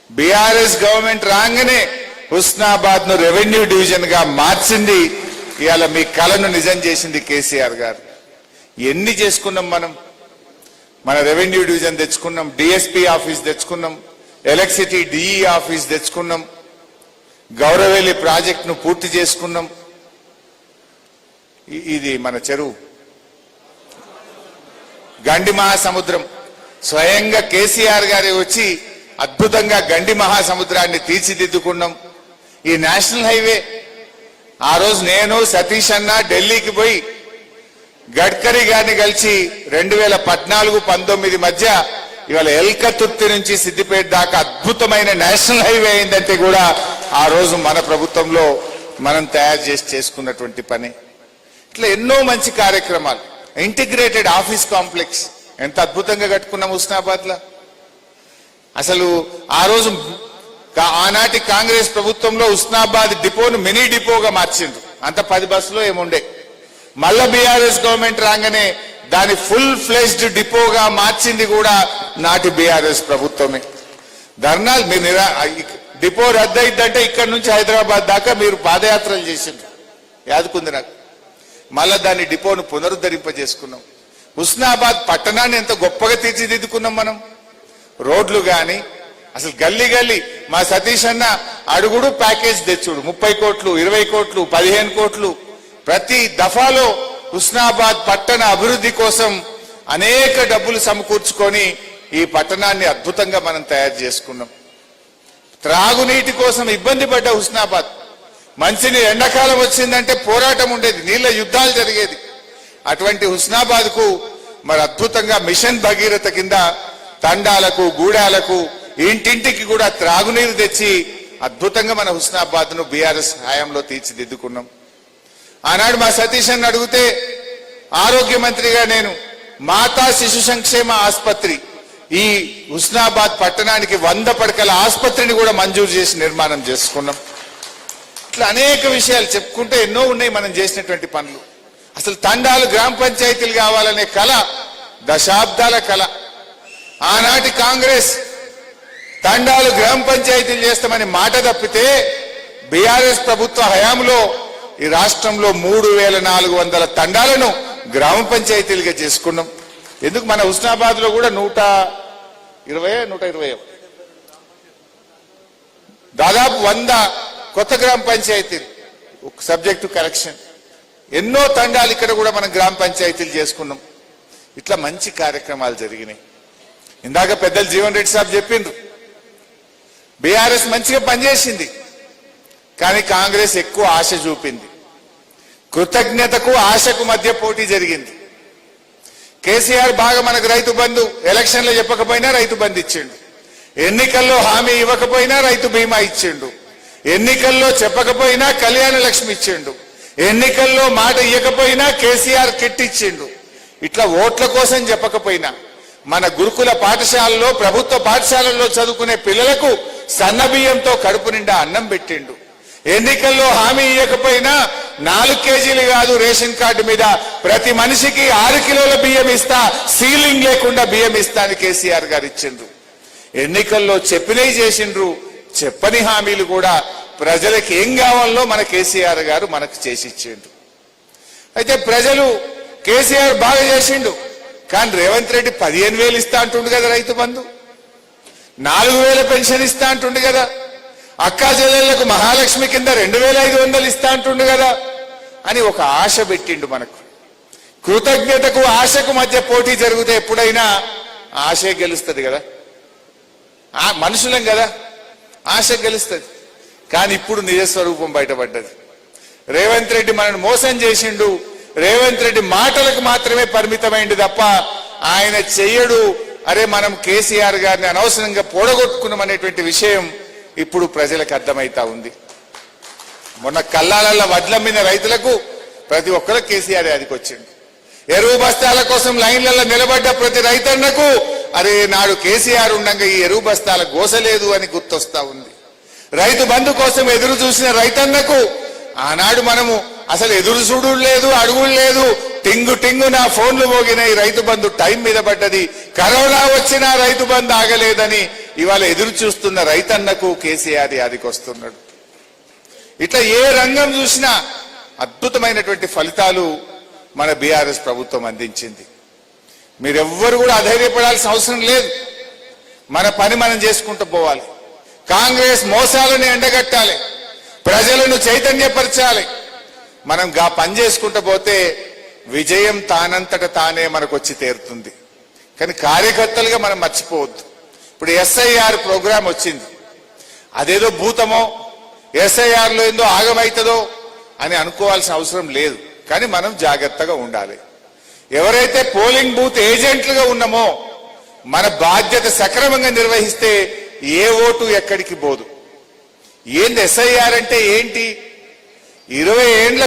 BRS government రాగానే హుస్నాబాద్ ను revenue division గా మార్చింది. ఇవాళ మీ కలను నిజం చేసింది కేసీఆర్ గారు. ఎన్ని చేసుకున్నాం మనం? మన రెవెన్యూ డివిజన్ తెచ్చుకున్నాం, డిఎస్పీ ఆఫీస్ తెచ్చుకున్నాం, ఎలక్ట్రిసిటీ డిఈ ఆఫీస్ తెచ్చుకున్నాం, గౌరవేలి ప్రాజెక్ట్ ను పూర్తి చేసుకున్నాం. ఇది మన చెరువు గండి మహాసముద్రం స్వయంగా కేసీఆర్ గారే వచ్చి అద్భుతంగా గండి మహాసముద్రాన్ని తీర్చిదిద్దుకున్నాం. ఈ నేషనల్ హైవే ఆ రోజు నేను సతీష్ అన్న ఢిల్లీకి పోయి గడ్కరీ గారిని కలిసి 2014-19 మధ్య ఇవాళ ఎల్కతుర్తి నుంచి సిద్దిపేట దాకా అద్భుతమైన నేషనల్ హైవే అయిందంటే కూడా ఆ రోజు మన ప్రభుత్వంలో మనం తయారు చేసుకున్నటువంటి పని. ఇట్లా ఎన్నో మంచి కార్యక్రమాలు. ఇంటిగ్రేటెడ్ ఆఫీస్ కాంప్లెక్స్ ఎంత అద్భుతంగా కట్టుకున్నాం హుస్నాబాద్ లో. అసలు ఆ రోజు ఆనాటి కాంగ్రెస్ ప్రభుత్వంలో హుస్నాబాద్ డిపోను మినీ డిపోగా మార్చిండ్రు. అంత 10 బస్సులో ఏముండే. మళ్ళా బీఆర్ఎస్ గవర్నమెంట్ రాగానే దాని ఫుల్ ఫ్లెజ్డ్ డిపోగా మార్చింది కూడా నాటి బీఆర్ఎస్ ప్రభుత్వమే. ధర్నాలు మీరు డిపో రద్దయిద్దంటే ఇక్కడ నుంచి హైదరాబాద్ దాకా మీరు పాదయాత్రలు చేసిండ్రు, యాదుకుంది నాకు. మళ్ళా దాన్ని డిపోను పునరుద్ధరింపజేసుకున్నాం. హుస్నాబాద్ పట్టణాన్ని ఎంత గొప్పగా తీర్చిదిద్దుకున్నాం మనం. రోడ్లు గాని అసలు గల్లీ గల్లీ మా సతీష్ అన్న అడుగుడు ప్యాకేజ్ తెచ్చుడు 30 కోట్లు 20 కోట్లు 15 కోట్లు ప్రతి దఫాలో హుస్నాబాద్ పట్టణ అభివృద్ధి కోసం అనేక డబ్బులు సమకూర్చుకొని ఈ పట్టణాన్ని అద్భుతంగా మనం తయారు చేసుకున్నాం. త్రాగునీటి కోసం ఇబ్బంది పడ్డ హుస్నాబాద్ మంచిని ఎండాకాలం వచ్చిందంటే పోరాటం ఉండేది, నీళ్ల యుద్ధాలు జరిగేది. అటువంటి హుస్నాబాద్ కు మరి అద్భుతంగా మిషన్ భగీరథ కింద తండాలకు గూడాలకు ఇంటింటికి కూడా త్రాగునీరు తెచ్చి అద్భుతంగా మన హుస్నాబాద్ ను బీఆర్ఎస్ హయాంలో తీర్చిదిద్దుకున్నాం. ఆనాడు మా సతీష్ అన్న అడిగితే ఆరోగ్య మంత్రిగా నేను మాతా శిశు సంక్షేమ ఆసుపత్రి ఈ హుస్నాబాద్ పట్టణానికి 100 పడకల ఆసుపత్రిని కూడా మంజూరు చేసి నిర్మాణం చేసుకున్నాం. ఇట్లా అనేక విషయాలు చెప్పుకుంటే ఎన్నో ఉన్నాయి మనం చేసినటువంటి పనులు. అసలు తండాలు గ్రామ పంచాయతీలు కావాలనే కళ దశాబ్దాల కళ. ఆనాటి కాంగ్రెస్ తండాలు గ్రామ పంచాయతీలు చేస్తామని మాట తప్పితే బీఆర్ఎస్ ప్రభుత్వ హయాంలో ఈ రాష్ట్రంలో 3400 తండాలను గ్రామ పంచాయతీలుగా చేసుకున్నాం. ఎందుకు మన హుస్నాబాద్ లో కూడా 120 దాదాపు 100 కొత్త గ్రామ పంచాయతీలు, సబ్జెక్టు కరెక్షన్. ఎన్నో తండాలు ఇక్కడ కూడా మనం గ్రామ పంచాయతీలు చేసుకున్నాం. ఇట్లా మంచి కార్యక్రమాలు జరిగినాయి. ఇందాక పెద్దలు జీవన్ రెడ్డి సాబ్ చెప్పిండ్రు బీఆర్ఎస్ మంచిగా పనిచేసింది, కానీ కాంగ్రెస్ ఎక్కువ ఆశ చూపింది. కృతజ్ఞతకు ఆశకు మధ్య పోటీ జరిగింది. కేసీఆర్ బాగా మనకు రైతు బంధు ఎలక్షన్లో చెప్పకపోయినా రైతు బంధు ఇచ్చిండు, ఎన్నికల్లో హామీ ఇవ్వకపోయినా రైతు బీమా ఇచ్చిండు, ఎన్నికల్లో చెప్పకపోయినా కళ్యాణ లక్ష్మి ఇచ్చిండు, ఎన్నికల్లో మాట ఇవ్వకపోయినా కేసీఆర్ కిట్ ఇచ్చిండు. ఇట్లా ఓట్ల కోసం చెప్పకపోయినా మన గురుకుల పాఠశాలలో ప్రభుత్వ పాఠశాలల్లో చదువుకునే పిల్లలకు సన్నబియ్యంతో కడుపు నిండా అన్నం పెట్టిండు. ఎన్నికల్లో హామీ ఇవ్వకపోయినా 4 కేజీలు కాదు రేషన్ కార్డు మీద ప్రతి మనిషికి 6 కిలోల బియ్యం ఇస్తా, సీలింగ్ లేకుండా బియ్యం ఇస్తా అని కేసీఆర్ గారు ఇచ్చిండ్రు. ఎన్నికల్లో చెప్పినవి చేసిండ్రు, చెప్పని హామీలు కూడా ప్రజలకు ఏం కావాలో మన కేసీఆర్ గారు మనకు చేసి ఇచ్చిండ్రు. అయితే ప్రజలు కేసీఆర్ బాగా చేసిండు, కానీ రేవంత్ రెడ్డి 15,000 ఇస్తా అంటుండు కదా, రైతు బంధు 4,000 పెన్షన్ ఇస్తా అంటుండు కదా, అక్కా చెల్లెళ్లకు మహాలక్ష్మి కింద 2,500 ఇస్తా అంటుండు కదా అని ఒక ఆశ పెట్టిండు మనకు. కృతజ్ఞతకు ఆశకు మధ్య పోటీ జరిగితే ఎప్పుడైనా ఆశే గెలుస్తుంది కదా, మనుషులం కదా, ఆశ గెలుస్తుంది. కానీ ఇప్పుడు నిజస్వరూపం బయటపడ్డది. రేవంత్ రెడ్డి మనల్ని మోసం చేసిండు, రేవంత్ రెడ్డి మాటలకు మాత్రమే పరిమితమైంది తప్ప ఆయన చెయ్యడు. అరే మనం కేసీఆర్ గారిని అనవసరంగా పొడగొట్టుకున్నాం అనేటువంటి విషయం ఇప్పుడు ప్రజలకు అర్థమైతా ఉంది. మొన్న కల్లాలల్ల వడ్లమ్మిన రైతులకు ప్రతి ఒక్కరు కేసీఆర్ యాదికొచ్చిండు. ఎరువు బస్తాల కోసం లైన్లలో నిలబడ్డ ప్రతి రైతన్నకు అరే నాడు కేసీఆర్ ఉండగా ఈ ఎరువు బస్తాల గోసలేదు అని గుర్తొస్తా ఉంది. రైతు బంధు కోసం ఎదురు చూసిన రైతన్నకు ఆనాడు మనము అసలు ఎదురు చూడు లేదు, అడుగులు లేదు, టింగు టింగు నా ఫోన్లు మోగినాయి, రైతు బంధు టైం మీద పడ్డది, కరోనా వచ్చినా రైతు బంధు ఆగలేదని ఇవాళ ఎదురు చూస్తున్న రైతన్నకు కేసీఆర్ యాదికి వస్తున్నాడు. ఇట్లా ఏ రంగం చూసినా అద్భుతమైనటువంటి ఫలితాలు మన బీఆర్ఎస్ ప్రభుత్వం అందించింది. మీరెవ్వరు కూడా అధైర్యపడాల్సిన అవసరం లేదు. మన పని మనం చేసుకుంటూ పోవాలి. కాంగ్రెస్ మోసాలను ఎండగట్టాలి, ప్రజలను చైతన్యపరచాలి. మనం గా పని చేసుకుంటూ పోతే విజయం తానంతట తానే మనకు వచ్చి తీరుతుంది. కానీ కార్యకర్తలుగా మనం మర్చిపోవద్దు. ఇప్పుడు ఎస్ఐఆర్ ప్రోగ్రాం వచ్చింది. అదేదో భూతమో ఎస్ఐఆర్లో ఏందో ఆగమవుతుందో అని అనుకోవాల్సిన అవసరం లేదు. కానీ మనం జాగ్రత్తగా ఉండాలి. ఎవరైతే పోలింగ్ బూత్ ఏజెంట్లుగా ఉన్నామో మన బాధ్యత సక్రమంగా నిర్వహిస్తే ఏ ఓటు ఎక్కడికి పోదు. ఏంది ఎస్ఐఆర్ అంటే ఏంటి? 20 ఏండ్ల